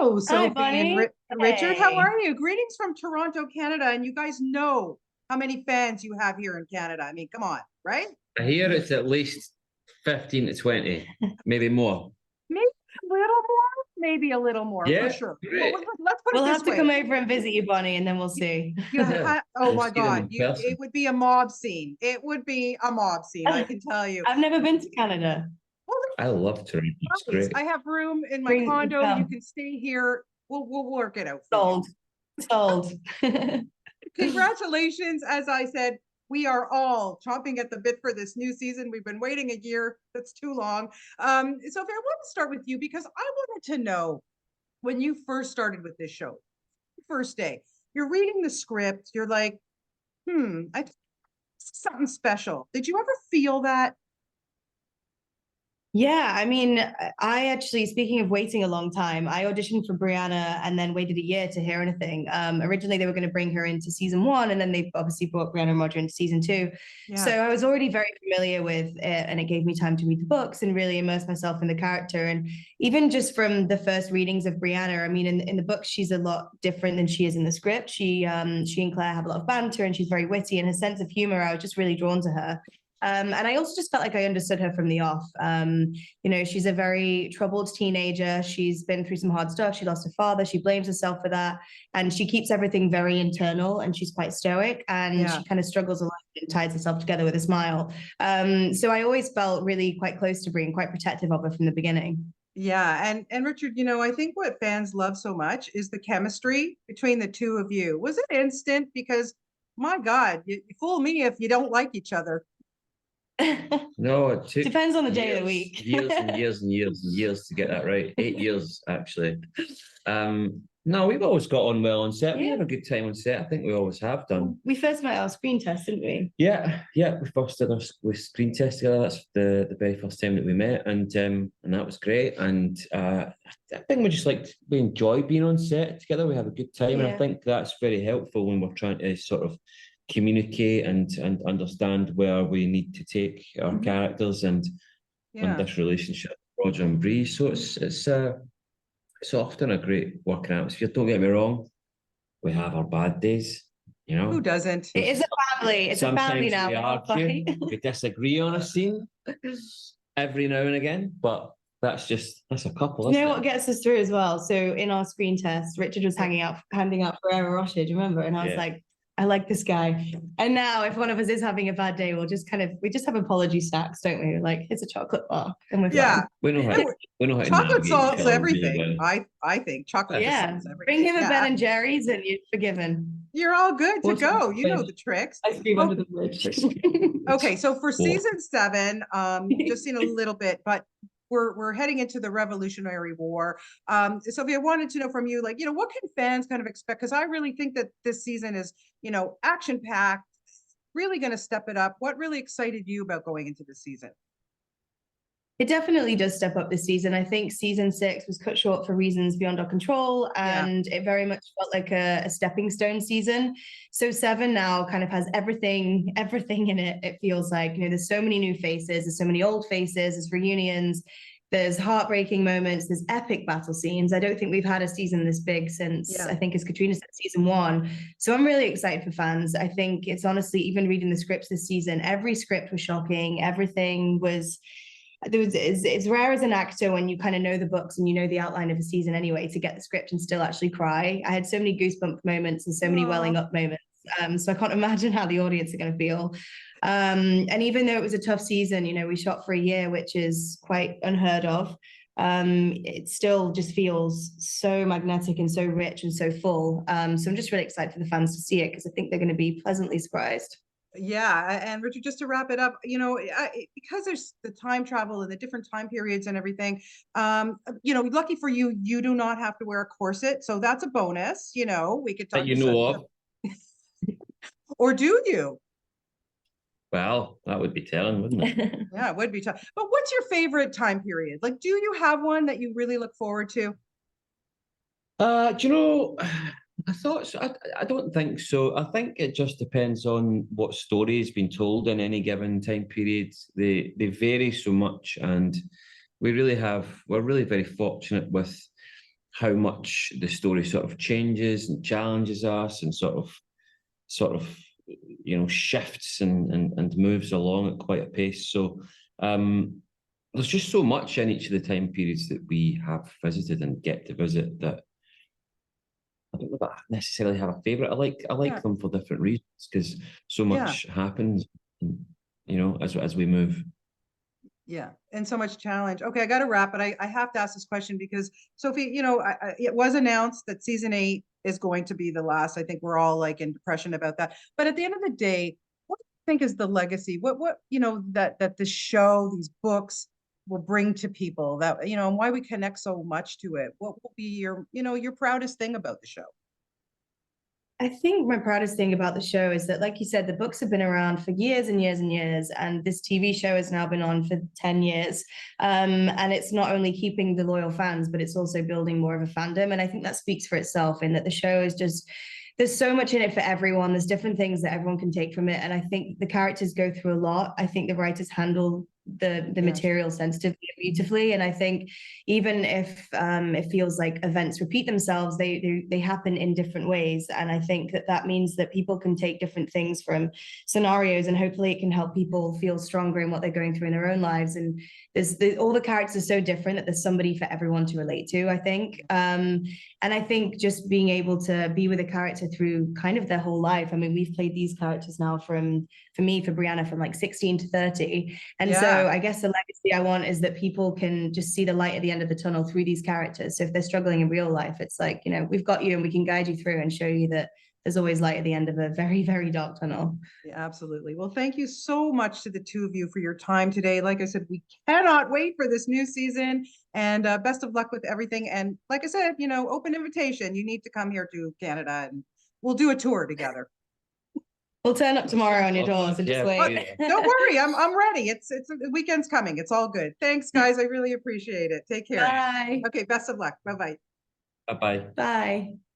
Hello, Hi, Sophie and Bonnie. Richard. How Hey. are you? Greetings from Toronto, Canada. And you guys know how many fans you have here in Canada. I mean, come on, right? I hear it's at least 15 to 20, maybe more. Maybe a little more, maybe a little more for Yeah, sure. great. Well, let's put We'll it have this to way. come over and visit you, Bonnie, and then we'll see. Oh We'll my see them God, in person. it would be a mob scene. It would be a mob scene, I can tell you. I've never been to Canada. Well, I love Toronto. It's guys, great. I have room in my Bring condo. You come. can stay here. We'll work it out for you. Sold. Congratulations. As I said, we are all chomping at the bit for this new season. We've been waiting a year. That's too long. Sophie, I want to start with you because I wanted to know when you first started with this show, first day, you're reading the script, you're like, I something special. Did you ever feel that? Yeah, I mean, I actually, speaking of waiting a long time, I auditioned for Brianna and then waited a year to hear anything. Originally, they were going to bring her into season one, and then they obviously brought Brianna and Roger into season two. Yeah. So I was already very familiar with it, and it gave me time to read the books and really immerse myself in the character. And even just from the first readings of Brianna, I mean, in the book, she's a lot different than she is in the script. She and Claire have a lot of banter, and she's very witty, and her sense of humor, I was just really drawn to her. And I also just felt like I understood her from the off. She's a very troubled teenager. She's been through some hard stuff. She lost her father. She blames herself for that. And she keeps everything very internal, and she's quite stoic, and she kind of struggles a lot and ties herself together with a smile. So I always felt really quite close to Brie and quite protective of her from the beginning. Yeah, and Richard, I think what fans love so much is the chemistry between the two of you. Was it instant? Because my God, you fool me if you don't like each other. No, it took depends on the day of the week. years and years and years and years to get that right. 8 years, actually. No, we've always got on well on set. We have a good time on set. I think we always have done. We first met our screen test, didn't we? Yeah. We first did our screen test together. That's the very first time that we met, and that was great. And I think we enjoy being on set together. We have a good time, and I think that's very helpful when we're trying to sort of communicate and understand where we need to take our characters and this relationship, Roger and Bree. So it's often a great working atmosphere. Don't get me wrong, we have our bad days, Who doesn't? It is a family. It's a family now. We argue, we disagree on a scene every now and again, but that's a couple. You know what gets us through as well? So in our screen test, Richard was handing out Ferrero Rocher, do you remember? And I was like, I like this guy. And now if one of us is having a bad day, we just have apology stacks, don't we? Like, it's a chocolate bar. And we're fine. We know how chocolate solves everything. Really well. I think chocolate solves everything. Bring him a Ben and Jerry's and you're forgiven. You're all good to go. You know the tricks. Ice cream under the bridge. Okay, so for season 7, just seen a little bit, but we're heading into the Revolutionary War. Sophie, I wanted to know from you, like, what can fans kind of expect? Because I really think that this season is, action-packed, really going to step it up. What really excited you about going into this season? It definitely does step up this season. I think season 6 was cut short for reasons beyond our control, and it very much felt like a stepping stone season. So 7 now kind of has everything in it. It feels like, there's so many new faces, there's so many old faces, there's reunions, there's heartbreaking moments, there's epic battle scenes. I don't think we've had a season this big since, I think, as Katrina said, season 1. So I'm really excited for fans. I think it's honestly, even reading the scripts this season, every script was shocking. Everything was... It's rare as an actor when you kind of know the books and you know the outline of a season anyway to get the script and still actually cry. I had so many goosebump moments and so many welling up moments. So I can't imagine how the audience are going to feel. And even though it was a tough season, we shot for a year, which is quite unheard of. It still just feels so magnetic and so rich and so full. So I'm just really excited for the fans to see it because I think they're going to be pleasantly surprised. Yeah, and Richard, just to wrap it up, because there's the time travel and the different time periods and everything, lucky for you, you do not have to wear a corset, so that's a bonus. We could talk. Of. Or do you? Well, that would be telling, wouldn't it? Yeah, it would be tough. But what's your favorite time period? Like, do you have one that you really look forward to? I thought so. I don't think so. I think it just depends on what story has been told in any given time period. They vary so much, and we're really very fortunate with how much the story sort of changes and challenges us and sort of shifts and moves along at quite a pace. So there's just so much in each of the time periods that we have visited and get to visit that I don't know that I necessarily have a favorite. I like them for different reasons because so much happens, as we move. Yeah, and so much challenge. Okay, I got to wrap, but I have to ask this question because Sophie, it was announced that season 8 is going to be the last. I think we're all like in depression about that. But at the end of the day, what do you think is the legacy? What that the show, these books will bring to people that, and why we connect so much to it? What will be your proudest thing about the show? I think my proudest thing about the show is that, like you said, the books have been around for years and years and years, and this TV show has now been on for 10 years. And it's not only keeping the loyal fans, but it's also building more of a fandom. And I think that speaks for itself in that the show is just, there's so much in it for everyone. There's different things that everyone can take from it. And I think the characters go through a lot. I think the writers handle the material sensitively and beautifully. And I think even if it feels like events repeat themselves, they happen in different ways. And I think that means that people can take different things from scenarios, and hopefully it can help people feel stronger in what they're going through in their own lives. And all the characters are so different that there's somebody for everyone to relate to, I think. And I think just being able to be with a character through kind of their whole life. I mean, we've played these characters now for Brianna, from like 16 to 30. And so I guess the legacy I want is that people can just see the light at the end of the tunnel through these characters. So if they're struggling in real life, it's like, we've got you and we can guide you through and show you that there's always light at the end of a very, very dark tunnel. Yeah, absolutely. Well, thank you so much to the two of you for your time today. Like I said, we cannot wait for this new season, and best of luck with everything. And like I said, open invitation. You need to come here to Canada and we'll do a tour together. We'll turn up tomorrow on your doors and just wait. Don't worry, I'm ready. It's the weekend's coming. It's all good. Thanks, guys. I really appreciate it. Take care. Bye. Okay, best of luck. Bye-bye. Bye-bye. Bye.